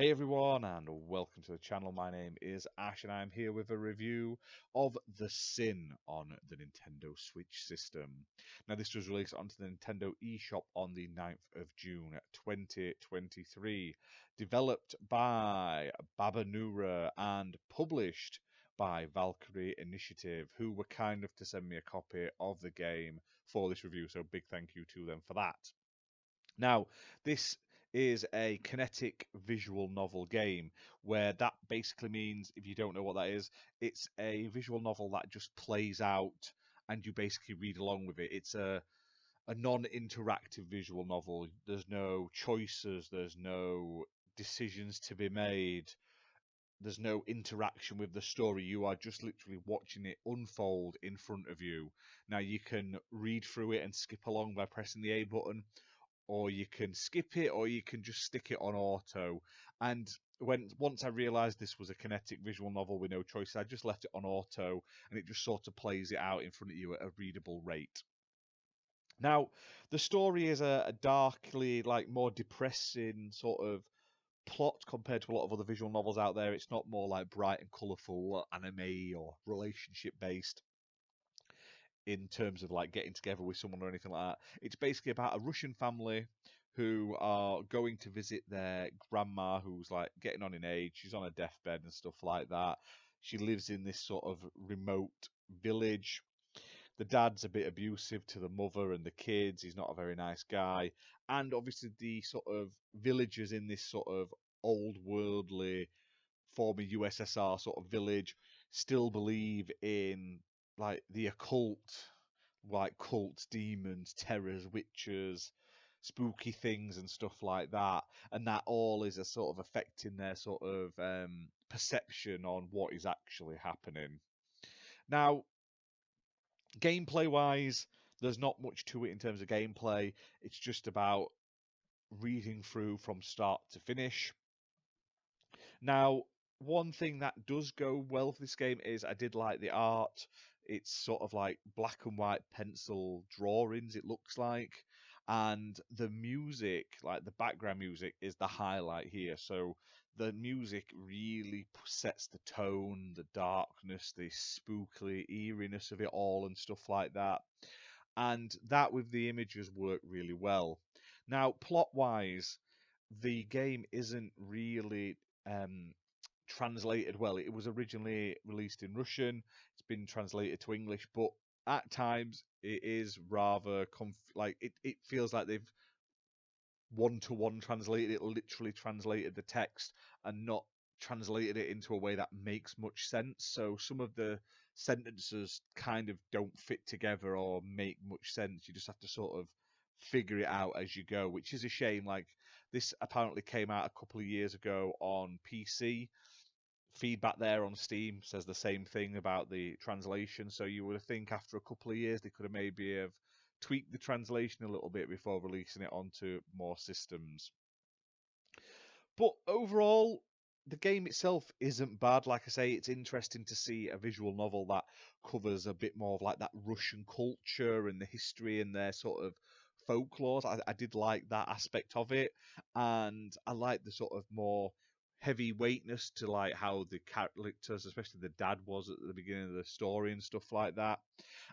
Hey everyone, and welcome to the channel. My name is Ash, and I'm here with a review of The Sin on the Nintendo Switch system. Now, this was released onto the Nintendo eShop on the 9th of June 2023, developed by Babanura and published by Valkyrie Initiative, who were kind enough to send me a copy of the game for this review, so big thank you to them for that. Now, this is a kinetic visual novel game, where that basically means, if you don't know what that is, it's a visual novel that just plays out and you basically read along with it. It's a non-interactive visual novel. There's no choices, there's no decisions to be made, there's no interaction with the story. You are just literally watching it unfold in front of you. Now, you can read through it and skip along by pressing the A button, or you can skip it, or you can just stick it on auto. And once I realised this was a kinetic visual novel with no choice, I just left it on auto, and it just sort of plays it out in front of you at a readable rate. Now, the story is a darkly, more depressing sort of plot compared to a lot of other visual novels out there. It's not more like bright and colourful anime or relationship based in terms of like getting together with someone or anything like that. It's basically about a Russian family who are going to visit their grandma, who's like getting on in age. She's on a deathbed and stuff like that. She lives in this sort of remote village. The dad's a bit abusive to the mother and the kids. He's not a very nice guy. And obviously the sort of villagers in this sort of old worldly former USSR sort of village still believe in like the occult, like cults, demons, terrors, witches, spooky things and stuff like that, and that all is a sort of affecting their sort of perception on what is actually happening. Now, gameplay wise, there's not much to it in terms of gameplay. It's just about reading through from start to finish. Now, one thing that does go well for this game is I did like the art. It's sort of like black and white pencil drawings, it looks like. And the music, like the background music, is the highlight here. So the music really sets the tone, the darkness, the spooky eeriness of it all, and stuff like that. And that with the images work really well. Now, plot wise, the game isn't really um, translated well. It was originally released in Russian. It's been translated to English, but at times it is rather it feels like they've one-to-one translated it, literally translated the text and not translated it into a way that makes much sense. So some of the sentences kind of don't fit together or make much sense. You just have to sort of figure it out as you go, which is a shame. Like, this apparently came out a couple of years ago on PC. Feedback there on Steam says the same thing about the translation. So you would think after a couple of years they could have maybe have tweaked the translation a little bit before releasing it onto more systems. But overall, the game itself isn't bad. Like I say, it's interesting to see a visual novel that covers a bit more of like that Russian culture and the history and their sort of folklore. I did like that aspect of it, and I like the sort of more heavy weightness to like how the characters, especially the dad, was at the beginning of the story and stuff like that.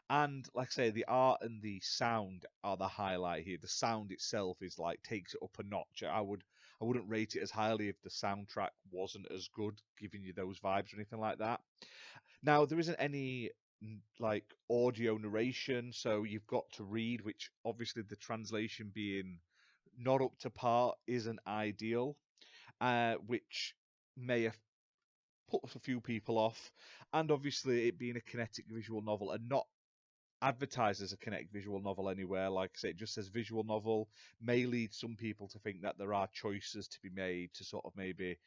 And like I say, the art and the sound are the highlight here. The sound itself is like takes it up a notch. I wouldn't rate it as highly if the soundtrack wasn't as good, giving you those vibes or anything like that. Now, there isn't any like audio narration, so you've got to read, which obviously the translation being not up to par isn't ideal, which may have put a few people off. And obviously, it being a kinetic visual novel and not advertised as a kinetic visual novel anywhere. Like I say, it just says visual novel, may lead some people to think that there are choices to be made to sort of maybe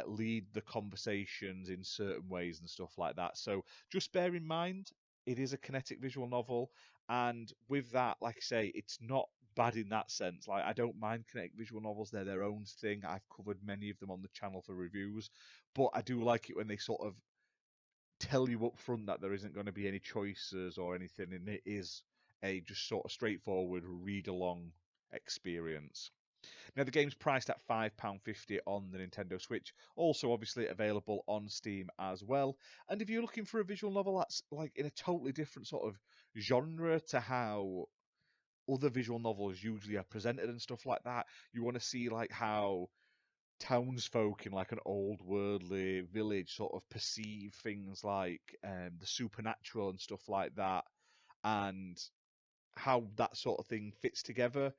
lead the conversations in certain ways and stuff like that. So just bear in mind, it is a kinetic visual novel. And with that, like I say, it's not bad in that sense. Like, I don't mind kinetic visual novels, they're their own thing. I've covered many of them on the channel for reviews, but I do like it when they sort of tell you up front that there isn't going to be any choices or anything, and it is a just sort of straightforward read along experience. Now the game's priced at £5.50 on the Nintendo Switch, also obviously available on Steam as well. And if you're looking for a visual novel that's like in a totally different sort of genre to how other visual novels usually are presented and stuff like that, you want to see like how townsfolk in like an old worldly village sort of perceive things like the supernatural and stuff like that, and how that sort of thing fits together.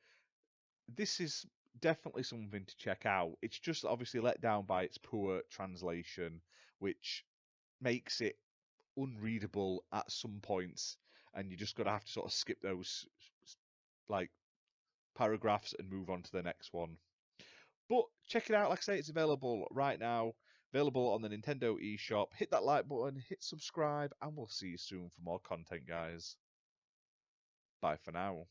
This is definitely something to check out. It's just obviously let down by its poor translation, which makes it unreadable at some points, and you just got to have to sort of skip those like paragraphs and move on to the next one. But check it out. Like I say, it's available right now, available on the Nintendo eShop. Hit that like button, hit subscribe, and we'll see you soon for more content, guys. Bye for now.